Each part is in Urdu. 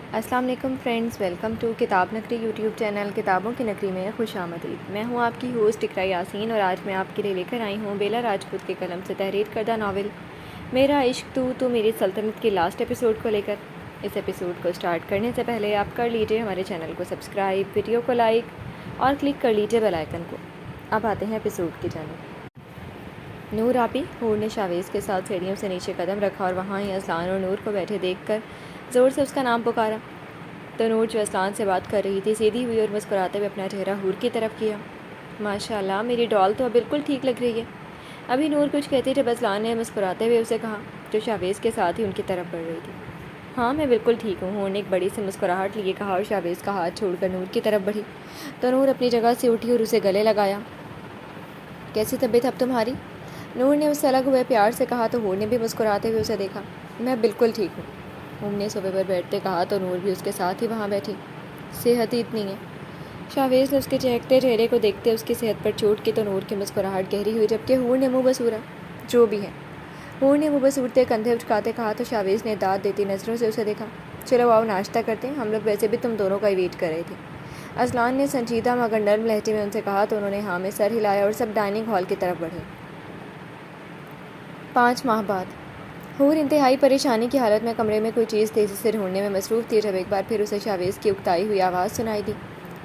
السلام علیکم فرینڈز، ویلکم ٹو کتاب نگری یوٹیوب چینل کتابوں کی نگری میں خوش آمدید۔ میں ہوں آپ کی ہوسٹ اقرا یاسین اور آج میں آپ کے لیے لے کر آئی ہوں بیلا راجپوت کے قلم سے تحریر کردہ ناول میرا عشق تو میری سلطنت کی لاسٹ ایپیسوڈ کو لے کر۔ اس ایپیسوڈ کو سٹارٹ کرنے سے پہلے آپ کر لیجئے ہمارے چینل کو سبسکرائب، ویڈیو کو لائک اور کلک کر لیجئے بیل آئیکن کو۔ اب آتے ہیں ایپیسوڈ کی جانب۔ نور آپی، حور نے شاویز کے ساتھ سیڑھیوں سے نیچے قدم رکھا اور وہاں ہی اسلان اور نور کو بیٹھے دیکھ کر زور سے اس کا نام پکارا تو نور جو اسلان سے بات کر رہی تھی سیدھی ہوئی اور مسکراتے ہوئے اپنا چہرہ حور کی طرف کیا۔ ماشاء اللہ، میری ڈال تو اب بالکل ٹھیک لگ رہی ہے۔ ابھی نور کچھ کہتی جب اسلان نے مسکراتے ہوئے اسے کہا جو شاویز کے ساتھ ہی ان کی طرف بڑھ رہی تھی۔ ہاں، میں بالکل ٹھیک ہوں، حور نے ایک بڑی سی مسکراہٹ لیے کہا اور شاویز کا ہاتھ چھوڑ کر نور کی طرف بڑھی تو نور اپنی جگہ سے اٹھی اور اسے گلے لگایا۔ کیسی طبیعت اب تمہاری؟ نور نے اس سے الگ ہوئے پیار سے کہا تو حور نے بھی مسکراتے ہوئے اسے دیکھا۔ میں بالکل ٹھیک ہوں، حور نے صوفے پر بیٹھتے کہا تو نور بھی اس کے ساتھ ہی وہاں بیٹھی۔ صحت ہی اتنی ہے؟ شاویز نے اس کے چہکتے چہرے کو دیکھتے اس کی صحت پر چوٹ کی تو نور کی مسکراہٹ گہری ہوئی جبکہ حور نے منہ بسورا۔ جو بھی ہے، حور نے منہ بسورتے کندھے اچکاتے کہا تو شاویز نے داد دیتی نظروں سے اسے دیکھا۔ چلو آؤ ناشتہ کرتے ہیں، ہم لوگ ویسے بھی تم دونوں کا ہی ویٹ کر رہے تھے۔ اسلان نے سنجیدہ مگر نرم لہجے میں ان سے کہا تو انہوں نے ہاں میں سر ہلایا اور سب ڈائننگ ہال کی طرف بڑھے۔ 5 ماہ بعد حور انتہائی پریشانی کی حالت میں کمرے میں کوئی چیز تیزی سے ڈھونڈنے میں مصروف تھی جب ایک بار پھر اسے شاویز کی اکتائی ہوئی آواز سنائی دی۔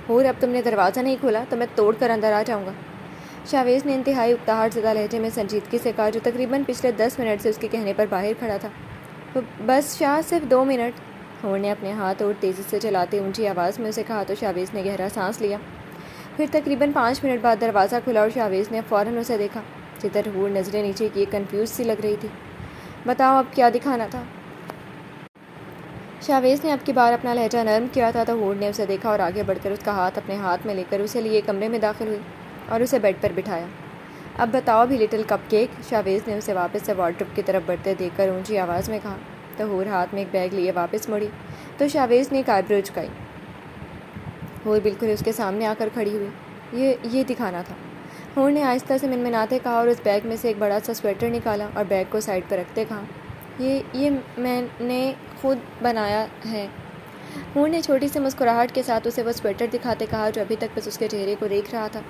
حور، اب تم نے دروازہ نہیں کھولا تو میں توڑ کر اندر آ جاؤں گا۔ شاویز نے انتہائی اکتاہٹ زدہ لہجے میں سنجیدگی سے کہا جو تقریباً پچھلے 10 منٹ سے اس کے کہنے پر باہر کھڑا تھا۔ بس شاہ، صرف 2 منٹ۔ حور نے اپنے ہاتھ اور تیزی سے چلاتے اونچی آواز میں اسے کہا تو شاویز نے گہرا سانس لیا۔ پھر تقریباً 5 منٹ بعد دروازہ کھلا اور شاویز نے فوراً اسے دیکھا جدھر حور نظریں نیچے کیے کنفیوز سی لگ رہی تھی۔ بتاؤ اب کیا دکھانا تھا؟ شاویز نے اب کی بار اپنا لہجہ نرم کیا تھا تو حور نے اسے دیکھا اور آگے بڑھ کر اس کا ہاتھ اپنے ہاتھ میں لے کر اسے لیے کمرے میں داخل ہوئی اور اسے بیڈ پر بٹھایا۔ اب بتاؤ بھی لٹل کپ کیک، شاویز نے اسے واپس سے وارڈروب کی طرف بڑھتے دیکھ کر اونچی آواز میں کہا تو حور ہاتھ میں ایک بیگ لیے واپس مڑی تو شاویز نے ایک آئیبرو جھکائی۔ حور بالکل اس کے سامنے آ کر کھڑی ہوئی۔ یہ دکھانا تھا، حور نے آہستہ سے منمناتے کہا اور اس بیگ میں سے ایک بڑا سا سویٹر نکالا اور بیگ کو سائڈ پر رکھتے کہا یہ میں نے خود بنایا ہے۔ حور نے چھوٹی سی مسکراہٹ کے ساتھ اسے وہ سویٹر دکھاتے کہا جو ابھی تک بس اس کے چہرے کو دیکھ رہا تھا،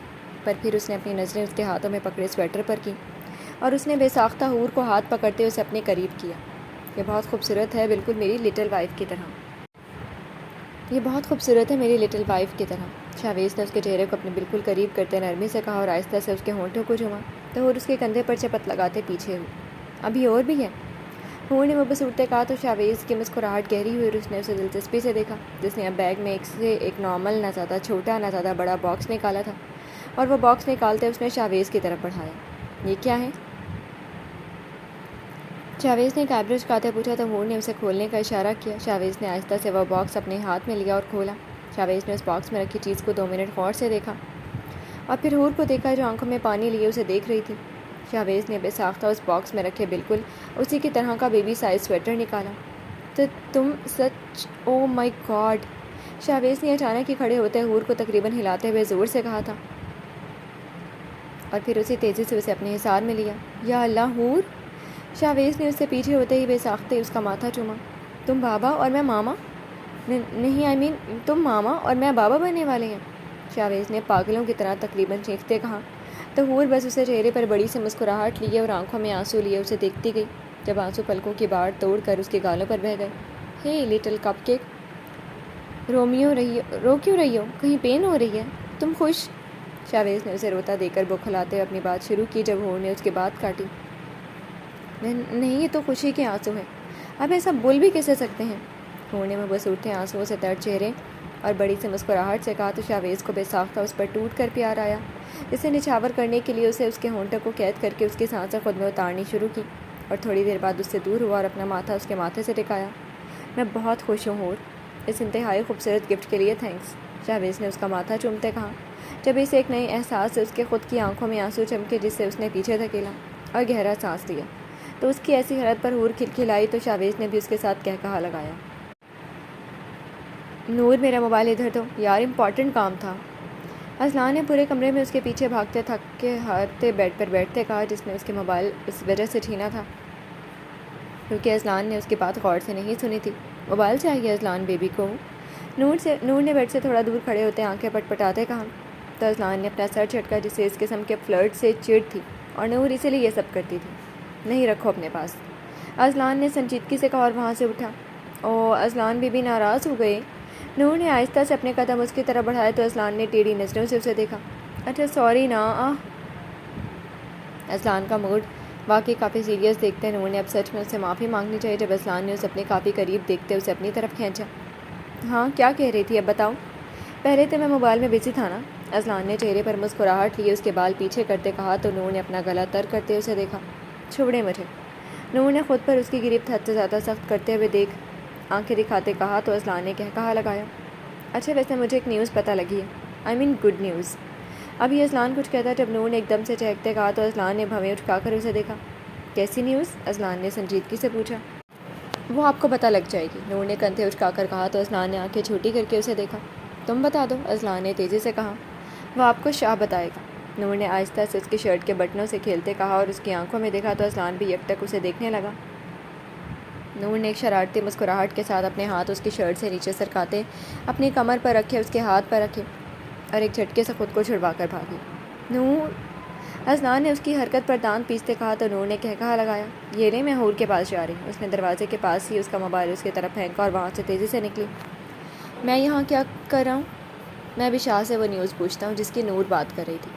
پر پھر اس نے اپنی نظریں اس کے ہاتھوں میں پکڑے سویٹر پر کی اور اس نے بے ساختہ حور کو ہاتھ پکڑتے اسے اپنے قریب کیا۔ یہ بہت خوبصورت ہے، بالکل میری لٹل وائف کی طرح۔ یہ بہت خوبصورت ہے میری لٹل وائف کی طرح۔ شاویز نے اس کے چہرے کو اپنے بالکل قریب کرتے نرمی سے کہا اور آہستہ سے اس کے ہونٹوں کو چوما تو حور اس کے کندھے پر چپت لگاتے پیچھے ہوئی۔ ابھی اور بھی ہے؟ حور نے وہ بصورتے کہا تو شاویز کی مسکراہٹ گہری ہوئی اور اس نے اسے دلچسپی سے دیکھا جس نے اب بیگ میں ایک نارمل نہ زیادہ چھوٹا نہ زیادہ بڑا باکس نکالا تھا اور وہ باکس نکالتے اس نے شاویز کی طرف بڑھایا۔ یہ کیا ہے؟ شاویز نے ایک آئیبرو جھکاتے پوچھا تو حور نے اسے کھولنے کا اشارہ کیا۔ شاویز نے آہستہ سے وہ باکس اپنے ہاتھ میں لیا اور کھولا۔ شاویز نے اس باکس میں رکھی چیز کو 2 منٹ غور سے دیکھا اور پھر حور کو دیکھا جو آنکھوں میں پانی لیے اسے دیکھ رہی تھی۔ شاویز نے بے ساختہ اس باکس میں رکھے بالکل اسی کی طرح کا بیبی سائز سویٹر نکالا تو تم سچ، او مائی گاڈ! شاویز نے اچانک ہی کھڑے ہوتے حور کو تقریباً ہلاتے ہوئے زور سے کہا تھا اور پھر اسی تیزی سے اسے اپنے حصار میں لیا۔ یا اللہ حور! شاویز نے اس سے پیچھے ہوتے ہی بے ساختہ اس کا ماتھا چوما۔ تم بابا اور میں ماما؟ نہیں تم ماما اور میں بابا بننے والے ہیں؟ شاویز نے پاگلوں کی طرح تقریباً چیختے کہا تو حور بس اسے چہرے پر بڑی سی مسکراہٹ لیے اور آنکھوں میں آنسو لیے اسے دیکھتی گئی جب آنسو پلکوں کی باڑ توڑ کر اس کے گالوں پر بہہ گئے۔ ہے لٹل کپ کیک، رو کیوں رہی ہو؟ کہیں پین ہو رہی ہے؟ تم خوش؟ شاویز نے اسے روتا دے کر بوکھلاتے اپنی بات شروع کی جب حور نے اس کی بات کاٹی۔ نہیں، یہ تو خوشی کے آنسو ہیں، اب ایسا بول بھی کیسے سکتے ہیں؟ حور نے بس اٹھے آنسوؤں سے تر چہرے اور بڑی سی مسکراہٹ سے کہا تو شاویز کو بے ساختہ اس پر ٹوٹ کر پیار آیا۔ اسے نچھاور کرنے کے لیے اسے اس کے ہونٹوں کو قید کر کے اس کی سانسیں خود میں اتارنی شروع کی اور تھوڑی دیر بعد اس سے دور ہوا اور اپنا ماتھا اس کے ماتھے سے ٹکایا۔ میں بہت خوش ہوں حور، اس انتہائی خوبصورت گفٹ کے لیے تھینکس، شاویز نے اس کا ماتھا چومتے کہا جب اسے ایک نئے احساس سے اس کے خود کی آنکھوں میں آنسو چمکے جس سے اس نے پیچھے دھکیلا اور گہرا سانس لیا تو اس کی ایسی حالت پر حور کھلکھلائی تو شاویز نے بھی اس کے ساتھ کہا لگایا۔ نور، میرا موبائل ادھر دو یار، امپورٹنٹ کام تھا۔ اسلان نے پورے کمرے میں اس کے پیچھے بھاگتے تھکے ہارتے بیڈ پر بیٹھتے کہا جس نے اس کے موبائل اس وجہ سے چھینا تھا کیونکہ اسلان نے اس کی بات غور سے نہیں سنی تھی موبائل چاہیے اذلان بیبی کو؟ نور نے بیڈ سے تھوڑا دور کھڑے ہوتے آنکھیں پٹپٹاتے کہا تو اذلان نے اپنا سر جھٹکا جسے اس قسم کے فلرٹ سے چڑ تھی اور نور اسی لیے یہ سب کرتی تھی۔ نہیں رکھو اپنے پاس، اذلان نے سنجیدگی سے کہا اور وہاں سے اٹھا۔ او اذلان بیبی ناراض ہو گئے؟ نور نے آہستہ سے اپنے قدم اس کی طرف بڑھائے تو اذلان نے ٹیڑھی نظروں سے اسے دیکھا۔ اچھا سوری نا اذلان کا موڈ واقعی کافی سیریس دیکھتے نور نے اب سچ میں اس سے معافی مانگنی چاہیے جب اذلان نے اسے اپنے کافی قریب دیکھتے اسے اپنی طرف کھینچا۔ ہاں کیا کہہ رہی تھی اب بتاؤ؟ پہلے تو میں موبائل میں بزی تھا نا، اذلان نے چہرے پر مسکراہٹ لیے اس کے بال پیچھے کرتے کہا تو نور نے اپنا گلا تر کرتے اسے دیکھا۔ چھوڑے مجھے، نور نے خود پر اس کی گرفت حد سے زیادہ سخت کرتے ہوئے دیکھ آنکھیں دکھاتے کہا تو اذلان نے کہا لگایا۔ اچھا ویسے مجھے ایک نیوز پتہ لگی ہے، آئی مین گڈ نیوز۔ ابھی اذلان کچھ کہتا جب نور نے ایک دم سے چہکتے کہا تو اذلان نے بھویں اٹھا کر اسے دیکھا۔ کیسی نیوز؟ اذلان نے سنجیدگی سے پوچھا۔ وہ آپ کو پتہ لگ جائے گی، نور نے کندھے اٹھا کر کہا تو اذلان نے آنکھیں چھوٹی کر کے اسے دیکھا۔ تم بتا دو، اذلان نے تیزی سے کہا۔ وہ آپ کو شاہ بتائے گا، نور نے آہستہ سے اس کی شرٹ کے بٹنوں سے کھیلتے کہا اور اس کی آنکھوں میں دیکھا تو اذلان بھی یک ٹک اسے دیکھنے لگا۔ نور نے ایک شرارتی مسکراہٹ کے ساتھ اپنے ہاتھ اس کی شرٹ سے نیچے سرکاتے اپنی کمر پر رکھے اس کے ہاتھ پر رکھے اور ایک جھٹکے سے خود کو چھڑوا کر بھاگی۔ نور، اذلان نے اس کی حرکت پر دانت پیستے کہا تو نور نے کہا لگایا، یہ لے میں حور کے پاس جا رہی ہوں۔ اس نے دروازے کے پاس ہی اس کا موبائل اس کی طرف پھینکا اور وہاں سے تیزی سے نکلی۔ میں یہاں کیا کر رہا ہوں؟ میں بھی شاہ سے وہ نیوز پوچھتا ہوں جس کی نور بات کر رہی تھی۔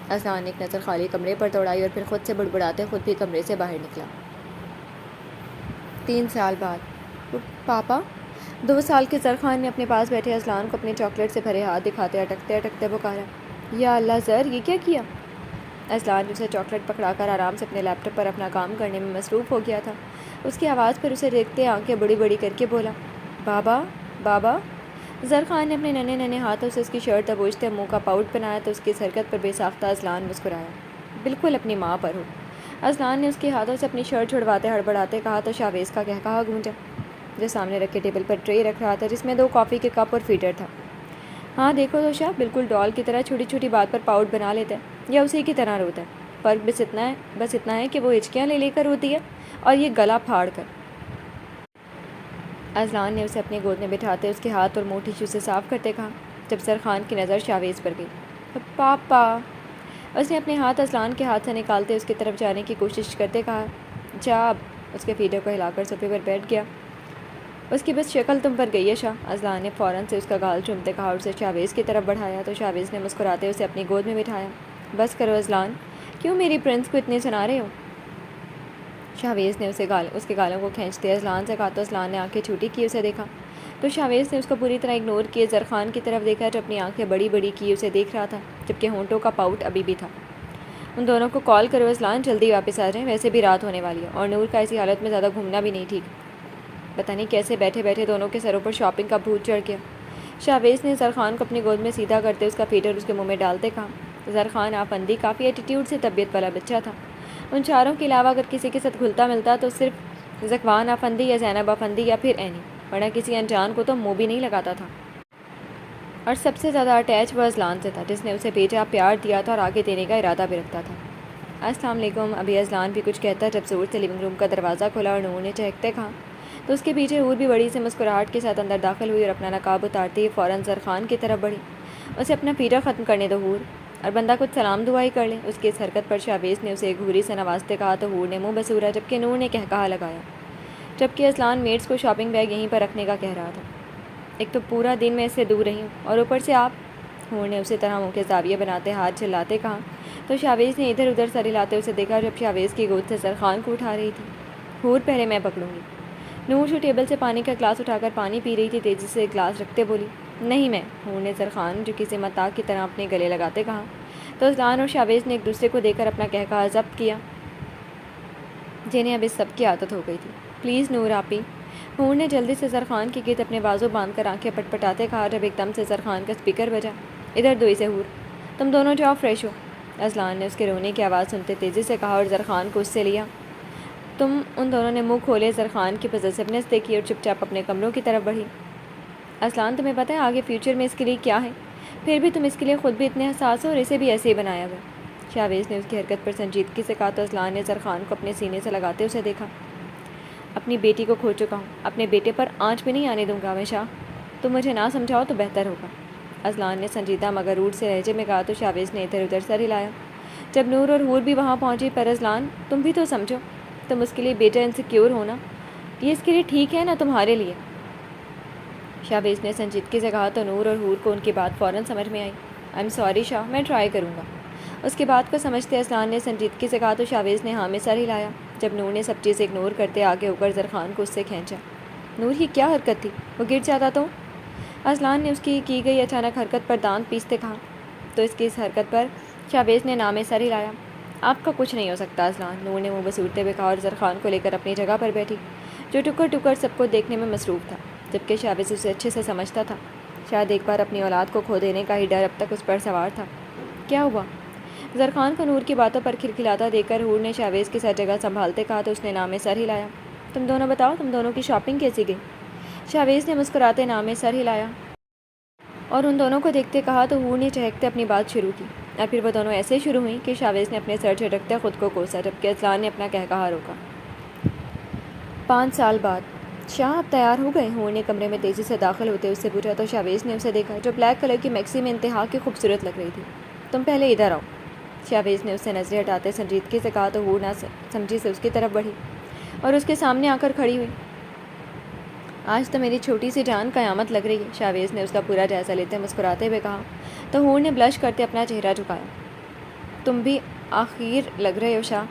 اذلان نے ایک نظر خالی کمرے پر دوڑائی اور پھر خود سے بڑبڑاتے خود بھی کمرے سے باہر نکلا۔ 3 سال بعد پاپا؟ 2 سال کے زرخان نے اپنے پاس بیٹھے اذلان کو اپنے چاکلیٹ سے بھرے ہاتھ دکھاتے اٹکتے اٹکتے پکارا، یا اللہ زر یہ کیا کیا؟ اذلان نے اسے چاکلیٹ پکڑا کر آرام سے اپنے لیپ ٹاپ پر اپنا کام کرنے میں مصروف ہو گیا تھا۔ اس کی آواز پر اسے دیکھتے آنکھیں بڑی بڑی کر کے بولا، بابا بابا؟ زرخان نے اپنے ننھے ننھے ہاتھوں سے اس کی شرٹ دبوچتے منہ کا پاؤٹ بنایا تو اس کی اس حرکت پر بے ساختہ اذلان مسکرایا۔ بالکل اپنی ماں پر ہو، اذلان نے اس کے ہاتھوں سے اپنی شرٹ چھڑواتے ہڑبڑاتے کہا تو شاویز کا کہا گونجا جو سامنے رکھے ٹیبل پر ٹرے رکھ رہا تھا جس میں 2 کافی کے کپ اور فیڈر تھا۔ ہاں دیکھو تو شاہ، بالکل ڈال کی طرح چھوٹی چھوٹی بات پر پاؤٹ بنا لیتا ہے یا اسی کی طرح روتا ہے۔ فرق بس اتنا ہے کہ وہ ہچکیاں لے کر روتی ہے اور یہ گلا پھاڑ کر۔ اذلان نے اسے اپنی گود میں بٹھاتے اس کے ہاتھ اور منہ ٹیشو سے صاف کرتے کہا جب زرخان کی نظر شاویز پر گئی۔ پاپا! اس نے اپنے ہاتھ اذلان کے ہاتھ سے نکالتے اس کی طرف جانے کی کوشش کرتے کہا، جا اب۔ اس کے فیڈر کو ہلا کر صوفے پر بیٹھ گیا۔ اس کی بس شکل تم پر گئی ہے شاہ، اذلان نے فوراً سے اس کا گال چومتے کہا اور اسے شاویز کی طرف بڑھایا تو شاویز نے مسکراتے اسے اپنی گود میں بٹھایا۔ بس کرو اذلان، کیوں میری پرنس کو اتنے سنا رہے ہو؟ شاویز نے اس کے گالوں کو کھینچتے اذلان سے کہا تو اذلان نے آنکھیں چھوٹی کی اسے دیکھا تو شاویز نے اس کو پوری طرح اگنور کیے زرخان کی طرف دیکھا جو اپنی آنکھیں بڑی بڑی کی اسے دیکھ رہا تھا جبکہ ہونٹوں کا پاؤٹ ابھی بھی تھا۔ ان دونوں کو کال کرو اذلان، جلدی واپس آ جائیں، ویسے بھی رات ہونے والی ہے اور نور کا ایسی حالت میں زیادہ گھومنا بھی نہیں ٹھیک۔ پتہ نہیں کیسے بیٹھے بیٹھے دونوں کے سروں پر شاپنگ کا بھوت چڑھ گیا۔ شاویز نے زرخان کو اپنی گود میں سیدھا کرتے اس کا فیڈر اس کے منہ میں ڈالتے کہا، زرخان آفندی کافی ایٹیٹیوڈ سے طبیعت والا بچہ تھا۔ ان چاروں کے علاوہ اگر کسی کے ساتھ گھلتا ملتا تو صرف ذکوان آفندی یا زینب آفندی یا پھر اینی، ورنہ کسی انجان کو تو منہ بھی نہیں لگاتا تھا۔ اور سب سے زیادہ اٹیچ وہ اذلان سے تھا جس نے اسے بھیجا، پیار دیا تھا اور آگے دینے کا ارادہ بھی رکھتا تھا۔ السلام علیکم۔ ابھی اذلان بھی کچھ کہتا جب زور سے لیونگ روم کا دروازہ کھلا اور نور نے چہکتے کہا تو اس کے پیچھے حور بھی بڑی سے مسکراہٹ کے ساتھ اندر داخل ہوئی اور اپنا نقاب اتارتی فوراً زرخان کی طرف بڑھی۔ اسے اپنا فیڈر ختم کرنے دو حور، اور بندہ کچھ سلام دعا ہی کر لے۔ اس کی اس حرکت پر شاویز نے اسے ایک گھوری سے نوازتے کہا تو حور نے منہ بسورا جبکہ نور نے کہا لگایا، جبکہ اذلان میٹس کو شاپنگ بیگ یہیں پر رکھنے کا کہہ رہا تھا۔ ایک تو پورا دن میں اس سے دور رہی ہوں اور اوپر سے آپ، حور نے اسی طرح منہ کے زاویے بناتے ہاتھ جھلاتے کہا تو شاویز نے ادھر ادھر سر ہلاتے اسے دیکھا جب شاویز کی گود سے زرخان کو اٹھا رہی تھی۔ حور پہلے میں پکڑوں گی۔ نور جو ٹیبل سے پانی کا گلاس اٹھا کر پانی پی رہی تھی تیزی سے گلاس رکھتے بولی، نہیں میں، حور نے زرخان جو کسی متاع کی طرح اپنے گلے لگاتے کہا تو اذلان اور شاویز نے ایک دوسرے کو دیکھ کر اپنا کہا ضبط کیا جنہیں اب اس سب کی عادت ہو گئی تھی۔ پلیز نور آپ ہی، حور نے جلدی سے زرخان کے گرد اپنے بازو باندھ کر آنکھیں پٹپٹاتے کہا جب ایک دم سے زرخان کا اسپیکر بجا، ادھر دو اسے حور، تم دونوں جاؤ فریش ہو۔ اذلان نے اس کے رونے کی آواز سنتے تیزی سے کہا اور زرخان کو اس سے لیا۔ ان دونوں نے منہ کھولے زرخان کی پوزیسونیس دیکھی اور چپ چاپ اپنے کمروں کی طرف بڑھی۔ اذلان تمہیں پتہ ہے آگے فیوچر میں اس کے لیے کیا ہے؟ پھر بھی تم اس کے لیے خود بھی اتنے حساس ہو اور اسے بھی ایسے ہی بنایا ہوا۔ شاویز نے اس کی حرکت پر سنجیدگی سے کہا تو اذلان نے زرخان کو اپنے سینے سے لگاتے اسے دیکھا۔ اپنی بیٹی کو کھو چکا ہوں، اپنے بیٹے پر آنچ بھی نہیں آنے دوں گا میں شاہ، تم مجھے نہ سمجھاؤ تو بہتر ہوگا۔ اذلان نے سنجیدہ مگر روٹ سے لہجے میں کہا تو شاویز نے ادھر ادھر سر ہلایا۔ جب نور اور حور بھی وہاں پہنچی، پر اذلان تم بھی تو سمجھو، تم اس کے لیے بیٹا انسیکیور ہونا، یہ اس کے لیے ٹھیک ہے نہ تمہارے لیے۔ شاویز نے سنجیدگی سے کہا تو نور اور حور کو ان کی بات فوراً سمجھ میں آئی۔ آئی ایم سوری شاہ، میں ٹرائی کروں گا۔ اس کی بات کو سمجھتے اذلان نے سنجیدگی سے کہا تو شاویز نے ہاں میں سر ہلایا۔ جب نور نے سب چیزیں اگنور کرتے آگے ہو کر زرخان کو اس سے کھینچا۔ نور کی کیا حرکت تھی، وہ گر جاتا تو؟ اذلان نے اس کی گئی اچانک حرکت پر دانت پیستے کہا تو اس کی اس حرکت پر شاویز نے نام سر ہلایا۔ آپ کا کچھ نہیں ہو سکتا اذلان، نور نے منہ بسورتے ہوئے کہا اور زرخان کو لے کر اپنی جگہ پر بیٹھی، جو ٹکر ٹکر سب کو دیکھنے میں مصروف تھا، جبکہ شاویز اسے اچھے سے سمجھتا تھا۔ شاید ایک بار اپنی اولاد کو کھو دینے کا ہی ڈر اب تک اس پر سوار تھا۔ کیا ہوا؟ زرخان کو نور کی باتوں پر کھلکھلاتا دیکھ کر حور نے شاویز کی سر جگہ سنبھالتے کہا تو اس نے نام سر ہلایا۔ تم دونوں بتاؤ، تم دونوں کی شاپنگ کیسی گئی؟ شاویز نے مسکراتے نام سر ہلایا اور ان دونوں کو دیکھتے کہا تو حور نے چہکتے اپنی بات شروع کی، اور پھر وہ دونوں ایسے شروع ہوئیں کہ شاویز نے اپنے سر جھٹکتے خود کو کوسا، جبکہ اذلان نے اپنا کہا روکا۔ 5 سال بعد شاہ اب تیار ہو گئے؟ حور نے کمرے میں تیزی سے داخل ہوتے اس سے پوچھا تو شاویز نے اسے دیکھا، جو بلیک کلر کی میکسی میں انتہا کی خوبصورت لگ رہی تھی۔ تم پہلے ادھر آؤ، شاویز نے اس سے نظریں ہٹاتے سنجیدگی سے کہا تو حور نہ سمجھی سے اس کی طرف بڑھی اور اس کے سامنے آ کر کھڑی ہوئی۔ آج تو میری چھوٹی سی جان قیامت لگ رہی ہے، شاویز نے اس کا پورا جائزہ لیتے مسکراتے ہوئے کہا تو حور نے بلش کرتے اپنا چہرہ جھکایا۔ تم بھی آخر لگ رہے ہو شاہ،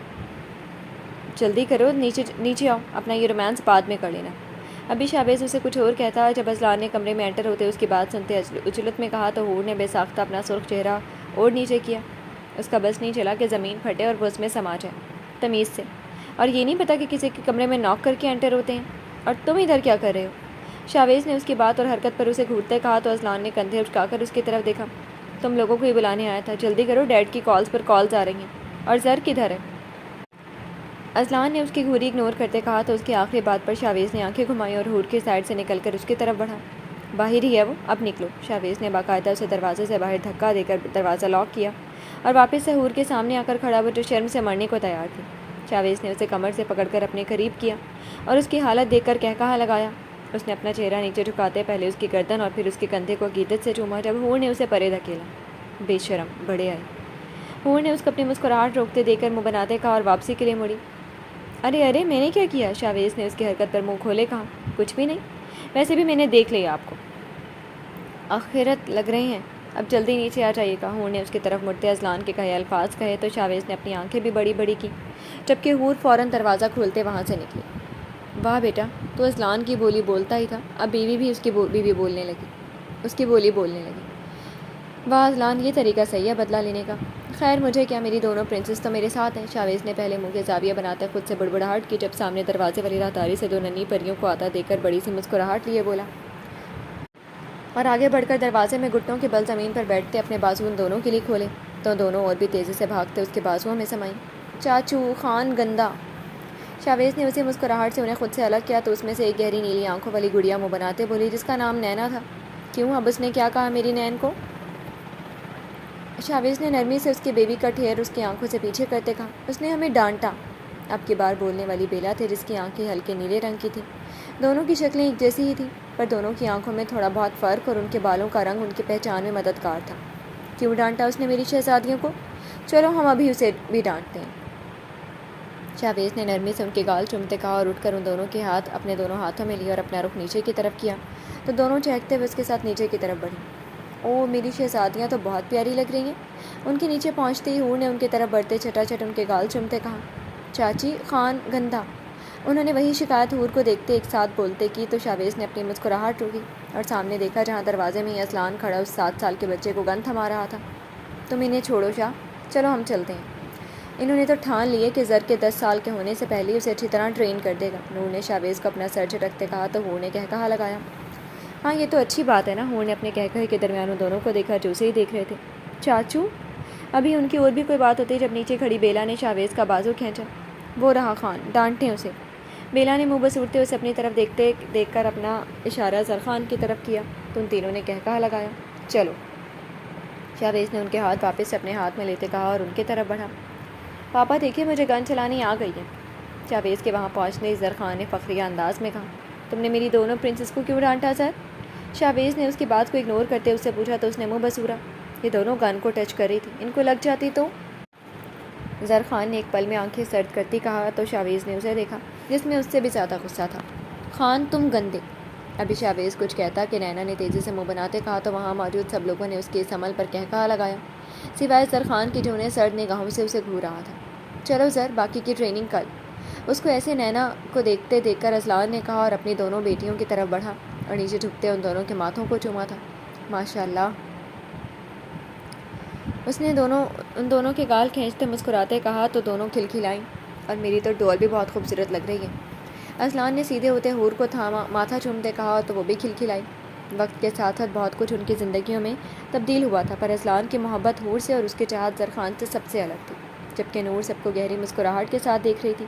جلدی کرو، نیچے آؤ، اپنا یہ رومانس بعد میں کر لینا۔ ابھی شاویز اسے کچھ اور کہتا، جب اذلان نے کمرے میں انٹر ہوتے اس کی بات سنتے اجلت میں کہا تو حور نے بے ساختہ اپنا سرخ چہرہ اور نیچے کیا۔ اس کا بس نہیں چلا کہ زمین پھٹے اور وہ اس میں سما جائے تمیز سے، اور یہ نہیں پتا کہ کسی کے کمرے میں ناک کر کے انٹر ہوتے ہیں۔ اور تم ادھر کیا کر رہے ہو؟ شاویز نے اس کی بات اور حرکت پر اسے گھورتے کہا تو اذلان نے کندھے اچکا کر اس کی طرف دیکھا۔ تم لوگوں کو ہی بلانے آیا تھا، جلدی کرو، ڈیڈ کی کالز پر کالز آ رہی ہیں۔ اور زر کدھر ہے؟ اذلان نے اس کی گھوری اگنور کرتے کہا تو اس کی آخری بات پر شاویز نے آنکھیں گھمائی اور حور کی سائڈ سے نکل کر اس کی طرف بڑھا۔ باہر ہی ہے وہ، اب نکلو۔ شاویز نے باقاعدہ اسے دروازے سے باہر دھکا دے کر دروازہ لاک کیا اور واپس سے حور کے سامنے آ کر کھڑا ہوا، جو شرم سے مرنے کو تیار تھی۔ شاویز نے اسے کمر سے پکڑ کر اپنے قریب کیا اور اس کی حالت دیکھ کر کہا لگایا۔ اس نے اپنا چہرہ نیچے جھکاتے پہلے اس کی گردن اور پھر اس کے کندھے کو عقیدت سے چوما، جب حور نے اسے پرے دھکیلا۔ بے شرم، بڑے آئے۔ حور نے اس کو اپنی مسکراہٹ روکتے دیکھ کر منہ بناتے کہا اور واپسی کے لیے مڑی۔ ارے میں نے کیا کیا؟ شاویز نے اس کی حرکت پر منہ کھولے کہا۔ کچھ بھی نہیں، ویسے بھی میں نے دیکھ لیا آپ کو، آخرت لگ رہے ہیں، اب جلدی نیچے آ جائیے گا۔ حور نے اس کی طرف مڑتے اذلان کے کہے الفاظ کہے تو شاویز نے اپنی آنکھیں بھی بڑی بڑی کی، جبکہ حور فوراً دروازہ کھولتے وہاں سے نکلی۔ واہ بیٹا، تو اذلان کی بولی بولتا ہی تھا، اب بیوی بھی اس کی بیوی بولنے لگی، اس کی بولی بولنے لگی۔ واہ اذلان، یہ طریقہ صحیح ہے بدلہ لینے کا۔ خیر مجھے کیا، میری دونوں پرنسس تو میرے ساتھ ہیں۔ شاویز نے پہلے منہ کے زاویہ بناتے خود سے بڑبڑاہٹ کی، جب سامنے دروازے والی راہداری سے 2 ننھی پریوں کو آتا دیکھ کر بڑی سی مسکراہٹ لیے بولا، اور آگے بڑھ کر دروازے میں گھٹنوں کے بل زمین پر بیٹھتے اپنے بازو ان دونوں کے لیے کھولے تو دونوں اور بھی تیزی سے بھاگتے اس کے بازوؤں میں سمائیں۔ چاچو خان گندا۔ شاویز نے اسی مسکراہٹ سے انہیں خود سے الگ کیا تو اس میں سے ایک گہری نیلی آنکھوں والی گڑیا منہ بناتے بولی، جس کا نام نینا تھا۔ کیوں، اب اس نے کیا کہا میری نین کو؟ شاویز نے نرمی سے اس کی بیوی کا ٹھیر اس کی آنکھوں سے پیچھے کرتے کہا، اس نے ہمیں ڈانٹا۔ اب کی بار بولنے والی بیلا تھی، جس کی آنکھیں ہلکے نیلے رنگ کی تھیں۔ دونوں کی شکلیں ایک جیسی ہی تھیں، پر دونوں کی آنکھوں میں تھوڑا بہت فرق اور ان کے بالوں کا رنگ ان کی پہچان میں مددگار تھا۔ کیوں ڈانٹا اس نے میری شہزادیوں کو؟ چلو ہم ابھی اسے بھی ڈانٹتے ہیں۔ شاویز نے نرمی سے ان کے گال چومتے کہا اور اٹھ کر ان دونوں کے ہاتھ اپنے دونوں ہاتھوں میں لیے اور اپنا رخ نیچے کی طرف کیا تو دونوں چہکتے ہوئے اس کے ساتھ نیچے کی طرف بڑھی۔ او میری شہزادیاں تو بہت پیاری لگ رہی ہیں۔ ان کے نیچے پہنچتے ہی حور نے ان کی طرف بڑھتے چٹاچٹ ان کے گال چومتے کہا، چاچی خان گندا۔ انہوں نے وہی شکایت حور کو دیکھتے ایک ساتھ بولتے کی تو شاویز نے اپنی مسکراہٹ روکی اور سامنے دیکھا جہاں دروازے میں ہی اذلان کھڑا اس 7 سال کے بچے کو گن تھما رہا تھا۔ تم انہیں چھوڑو شاہ، چلو ہم چلتے ہیں۔ انہوں نے تو ٹھان لیے کہ زر کے 10 سال کے ہونے سے پہلے اسے اچھی طرح ٹرین کر دے گا۔ نور نے شاویز کو اپنا سر جھٹکتے کہا تو حور نے کہا لگایا، ہاں یہ تو اچھی بات ہے نا۔ حور نے اپنے کہے کے درمیان ان دونوں کو دیکھا جو اسے ہی دیکھ رہے تھے۔ چاچو، ابھی ان کی اور بھی کوئی بات ہوتی جب نیچے کھڑی بیلا نے شاویز کا بازو کھینچا۔ وہ رہا خان، ڈانٹیں اسے۔ بیلا نے منہ بسورتے اسے اپنی طرف دیکھ کر اپنا اشارہ زرخان کی طرف کیا تو ان تینوں نے کہا لگایا، چلو۔ شاویز نے ان کے ہاتھ واپس سے اپنے ہاتھ میں لیتے کہا اور ان کی طرف بڑھا۔ پاپا دیکھیے مجھے گن چلانی آ گئی ہے۔ شاویز کے وہاں پہنچنے زرخان نے فخریہ انداز میں کہا، تم نے میری دونوں پرنسس کو کیوں ڈانٹا سر؟ شاویز نے اس کی بات کو اگنور کرتے اس سے پوچھا تو اس نے منہ بسورا، یہ دونوں گن کو ٹچ کر رہی تھی، ان کو لگ جاتی تو؟ زرخان نے ایک پل میں آنکھیں سرد کرتی کہا تو شاویز نے اسے دیکھا جس میں اس سے بھی زیادہ غصہ تھا۔ خان تم گندے! ابھی شاویز کچھ کہتا کہ نینا نے تیزی سے منہ بناتے کہا تو وہاں موجود سب لوگوں نے اس کے اس عمل پر قہقہا لگایا، سوائے زرخان کی جو انہیں سرد نگاہوں سے اسے گھور رہا تھا۔ چلو زر، باقی کی ٹریننگ کل۔ اس کو ایسے نینا کو دیکھتے دیکھ کر اذلان نے کہا اور اپنی دونوں بیٹیوں کی طرف بڑھا اور نیچے جھکتے ان دونوں کے ماتھوں کو چوما تھا۔ ماشاء اللہ! اس نے ان دونوں کے گال کھینچتے مسکراتے کہا تو دونوں کھلکھلائیں، اور میری تو ڈول بھی بہت خوبصورت لگ رہی ہے۔ اذلان نے سیدھے ہوتے حور کو تھاما، ماتھا چومتے کہا تو وہ بھی کھلکھلائی۔ وقت کے ساتھ ساتھ بہت کچھ ان کی زندگیوں میں تبدیل ہوا تھا، پر اذلان کی محبت حور سے اور اس کی چاہت زرخان سے سب سے الگ تھی، جبکہ نور سب کو گہری مسکراہٹ کے ساتھ دیکھ رہی تھی۔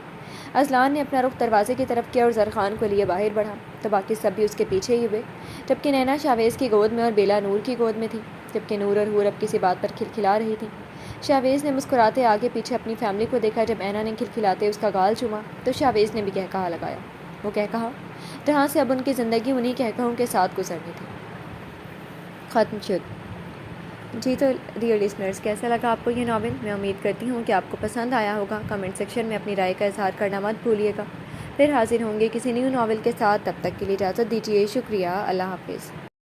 اذلان نے اپنا رخ دروازے کی طرف کیا اور زرخان کو لیے باہر بڑھا تو باقی سب بھی اس کے پیچھے ہی ہوئے، جبکہ نینا شاویز کی گود میں اور بیلا نور کی گود میں تھی، جبکہ نور اور حور اب کسی بات پر کھلکھلا رہی تھی۔ شاویز نے مسکراتے آگے پیچھے اپنی فیملی کو دیکھا۔ جب اینا نے کھلکھلاتے اس کا گال چوما تو شاویز نے بھی قہقہا لگایا، وہ قہقہا جہاں سے اب ان کی زندگی انہی قہقہوں کے ساتھ گزرنی تھی۔ ختم شد۔ جی تو ڈیئر لسنرز، کیسا لگا آپ کو یہ ناول؟ میں امید کرتی ہوں کہ آپ کو پسند آیا ہوگا۔ کمنٹ سیکشن میں اپنی رائے کا اظہار کرنا مت بھولیے گا۔ پھر حاضر ہوں گے کسی نیو ناول کے ساتھ، تب تک کے لیے اجازت دیجیے۔ شکریہ، اللہ حافظ۔